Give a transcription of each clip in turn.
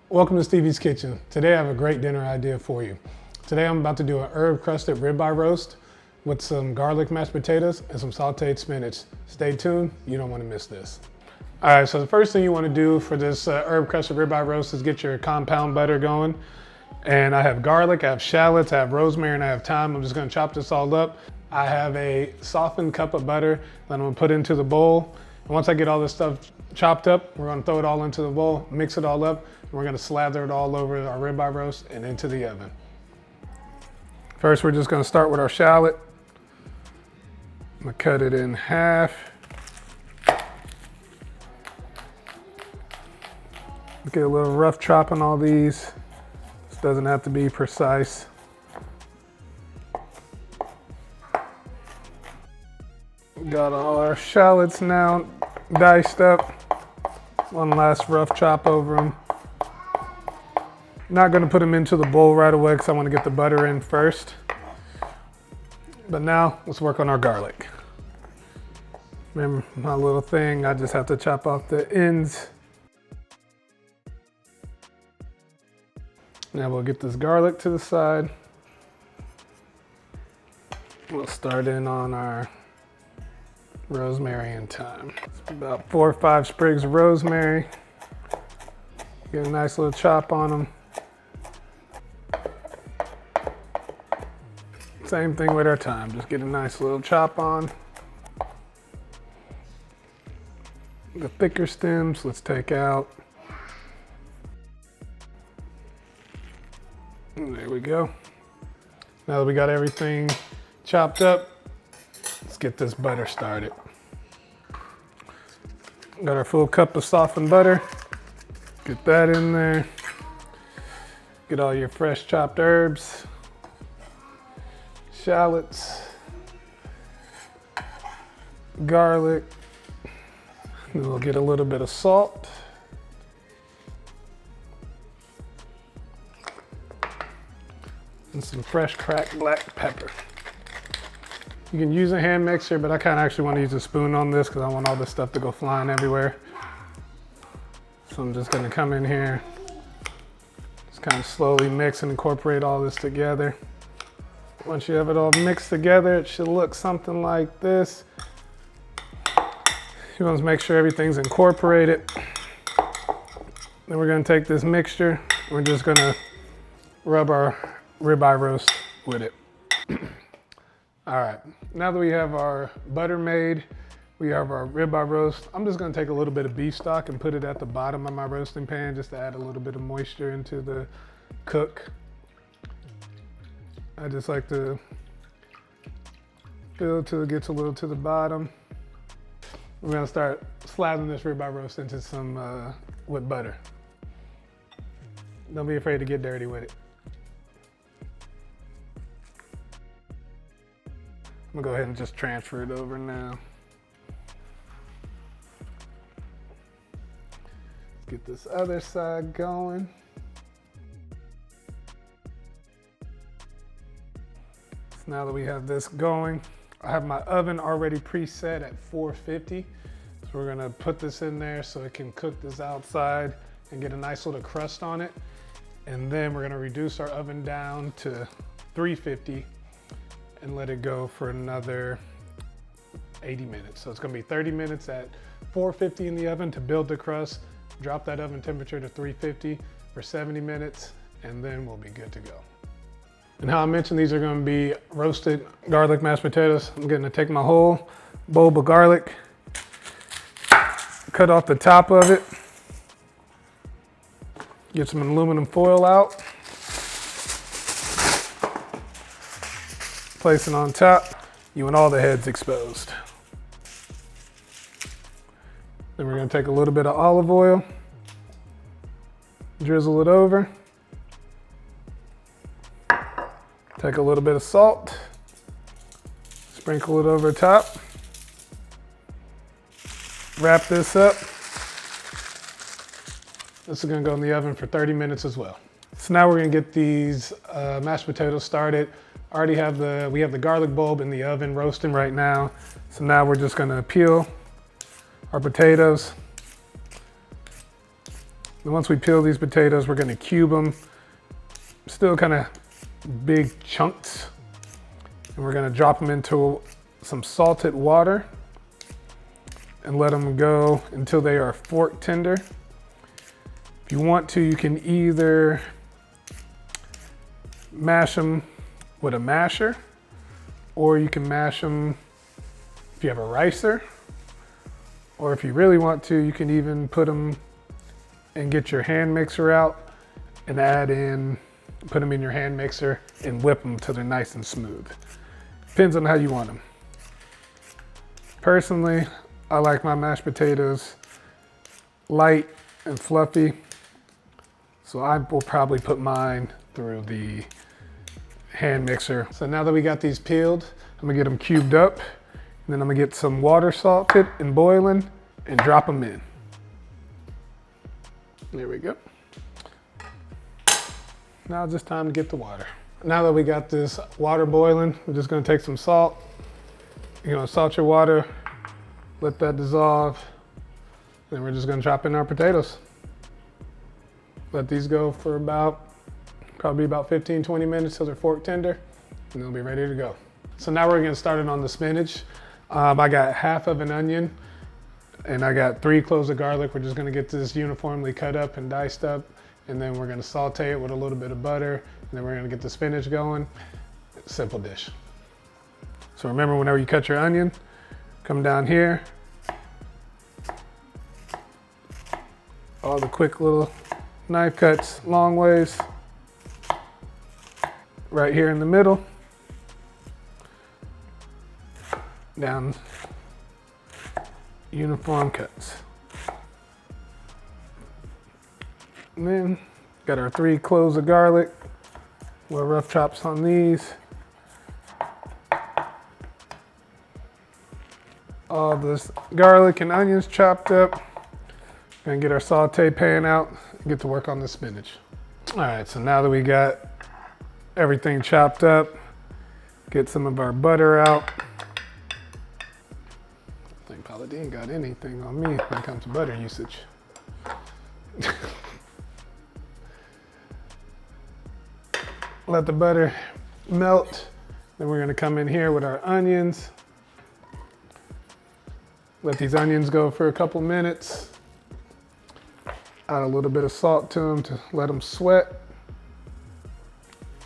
Welcome to Stevie's Kitchen. Today I have a great dinner idea for you. Today I'm about to do an herb crusted ribeye roast with some garlic mashed potatoes and some sauteed spinach. Stay tuned, you don't want to miss this. All right, so the first thing you want to do for this herb crusted ribeye roast is get your compound butter going. And I have garlic, I have shallots, I have rosemary, and I have thyme. I'm just gonna chop this all up. I have a softened cup of butter that I'm gonna put into the bowl. And once I get all this stuff chopped up, we're gonna throw it all into the bowl, mix it all up, and we're gonna slather it all over our ribeye roast and into the oven. First, we're just gonna start with our shallot. I'm gonna cut it in half. Get a little rough chop on all these. This doesn't have to be precise. Got all our shallots now diced up. One last rough chop over them. Not gonna put them into the bowl right away because I want to get the butter in first. But now let's work on our garlic. Remember my little thing, I just have to chop off the ends. Now we'll get this garlic to the side. We'll start in on our rosemary and thyme. It's about 4 or 5 sprigs of rosemary. Get a nice little chop on them. Same thing with our thyme, just get a nice little chop on. The thicker stems, let's take out. There we go. Now that we got everything chopped up, let's get this butter started. Got our full cup of softened butter. Get that in there. Get all your fresh chopped herbs, shallots, garlic. Then we'll get a little bit of salt. And some fresh cracked black pepper. You can use a hand mixer, but I kind of actually want to use a spoon on this because I want all this stuff to go flying everywhere. So I'm just going to come in here, just kind of slowly mix and incorporate all this together. Once you have it all mixed together, it should look something like this. You want to make sure everything's incorporated. Then we're going to take this mixture. We're just going to rub our ribeye roast with it. All right, now that we have our butter made, we have our ribeye roast. I'm just gonna take a little bit of beef stock and put it at the bottom of my roasting pan just to add a little bit of moisture into the cook. I just like to fill till it gets a little to the bottom. We're gonna start slathering this ribeye roast into some with butter. Don't be afraid to get dirty with it. I'm gonna go ahead and just transfer it over now. Let's get this other side going. So now that we have this going, I have my oven already preset at 450. So we're gonna put this in there so it can cook this outside and get a nice little crust on it. And then we're gonna reduce our oven down to 350 and let it go for another 80 minutes. So it's gonna be 30 minutes at 450 in the oven to build the crust, drop that oven temperature to 350 for 70 minutes, and then we'll be good to go. And how I mentioned, these are gonna be roasted garlic mashed potatoes. I'm gonna take my whole bulb of garlic, cut off the top of it, get some aluminum foil out, place it on top. You want all the heads exposed. Then we're gonna take a little bit of olive oil, drizzle it over. Take a little bit of salt, sprinkle it over top. Wrap this up. This is gonna go in the oven for 30 minutes as well. So now we're gonna get these mashed potatoes started. We have the garlic bulb in the oven roasting right now. So now we're just gonna peel our potatoes. And once we peel these potatoes, we're gonna cube them, still kind of big chunks. And we're gonna drop them into some salted water and let them go until they are fork tender. If you want to, you can either mash them with a masher, or you can mash them if you have a ricer, or if you really want to, you can even put them and get your hand mixer out and put them in your hand mixer and whip them till they're nice and smooth. Depends on how you want them. Personally, I like my mashed potatoes light and fluffy, so I will probably put mine through the hand mixer. So now that we got these peeled, I'm gonna get them cubed up, and then I'm gonna get some water salted and boiling and drop them in. There we go. Now it's just time to get the water. Now that we got this water boiling, we're just gonna take some salt. You're gonna salt your water, let that dissolve. Then we're just gonna drop in our potatoes. Let these go for probably about 15, 20 minutes till they're fork tender, and they'll be ready to go. So now we're gonna start it on the spinach. I got half of an onion, and I got 3 cloves of garlic. We're just gonna get this uniformly cut up and diced up, and then we're gonna saute it with a little bit of butter, and then we're gonna get the spinach going. Simple dish. So remember, whenever you cut your onion, come down here. All the quick little knife cuts, long ways. Right here in the middle. Down uniform cuts. And then got our 3 cloves of garlic. We'll rough chops on these. All this garlic and onions chopped up. Gonna get our saute pan out and get to work on the spinach. All right, so now that we got everything chopped up, get some of our butter out. I think Paula ain't got anything on me when it comes to butter usage. Let the butter melt. Then we're gonna come in here with our onions. Let these onions go for a couple minutes. Add a little bit of salt to them to let them sweat.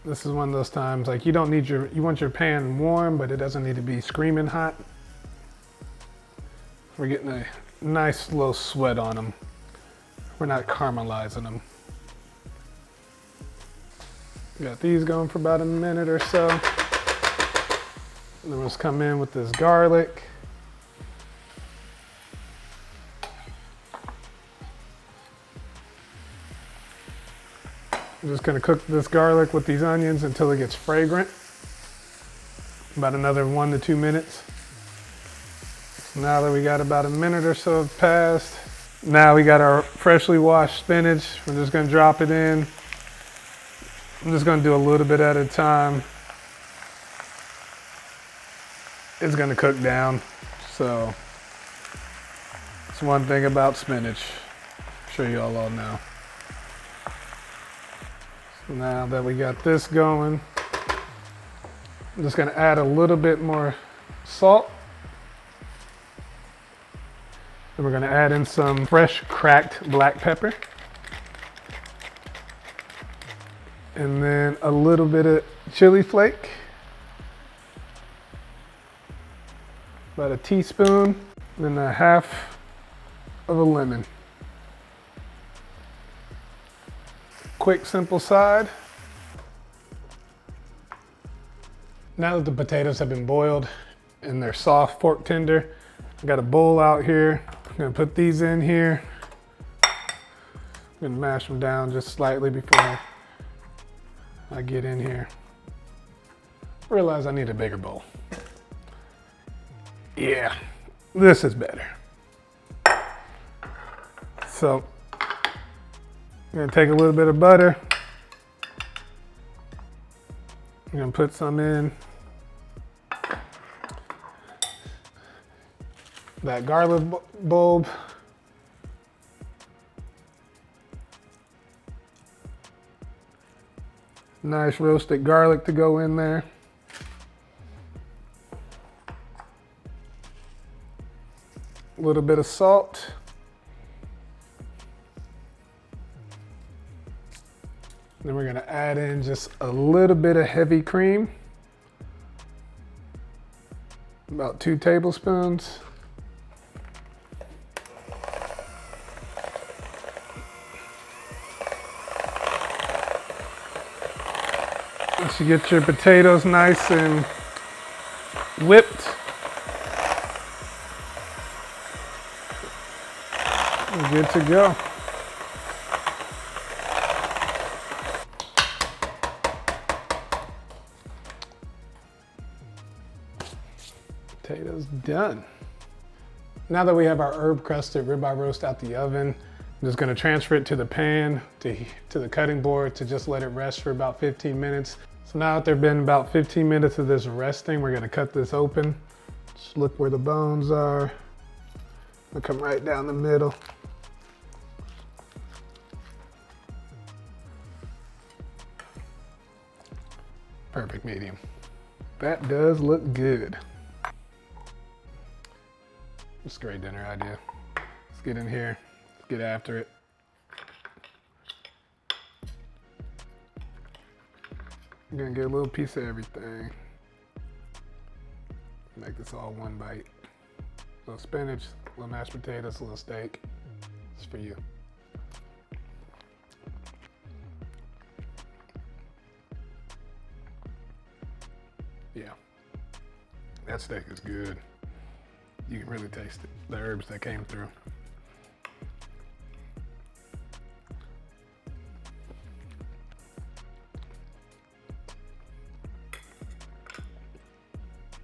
This is one of those times, like, you want your pan warm, but it doesn't need to be screaming hot. We're getting a nice low sweat on them. We're not caramelizing them. Got these going for about a minute or so. And then let's come in with this garlic. I'm just gonna cook this garlic with these onions until it gets fragrant. About another 1 to 2 minutes. So now that we got about a minute or so passed, now we got our freshly washed spinach. We're just gonna drop it in. I'm just gonna do a little bit at a time. It's gonna cook down. So it's one thing about spinach. I'm sure you all know. So now that we got this going, I'm just gonna add a little bit more salt. And we're gonna add in some fresh cracked black pepper. And then a little bit of chili flake. About a teaspoon. And then a half of a lemon. Quick, simple side. Now that the potatoes have been boiled and they're soft, fork tender, I got a bowl out here. I'm gonna put these in here. I'm gonna mash them down just slightly before I get in here. Realize I need a bigger bowl. Yeah, this is better. So, I'm gonna take a little bit of butter. I'm gonna put some in. That garlic bulb. Nice roasted garlic to go in there. A little bit of salt. Then we're gonna add in just a little bit of heavy cream. About 2 tablespoons. Once you get your potatoes nice and whipped, you're good to go. Potatoes done. Now that we have our herb crusted ribeye roast out the oven, I'm just gonna transfer it to the pan, to the cutting board to just let it rest for about 15 minutes. So now that there've been about 15 minutes of this resting, we're gonna cut this open. Just look where the bones are. They'll come right down the middle. Perfect medium. That does look good. It's a great dinner idea. Let's get in here, let's get after it. I'm gonna get a little piece of everything. Make this all one bite. A little spinach, a little mashed potatoes, a little steak. It's for you. Yeah, that steak is good. You can really taste it, the herbs that came through.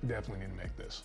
Definitely need to make this.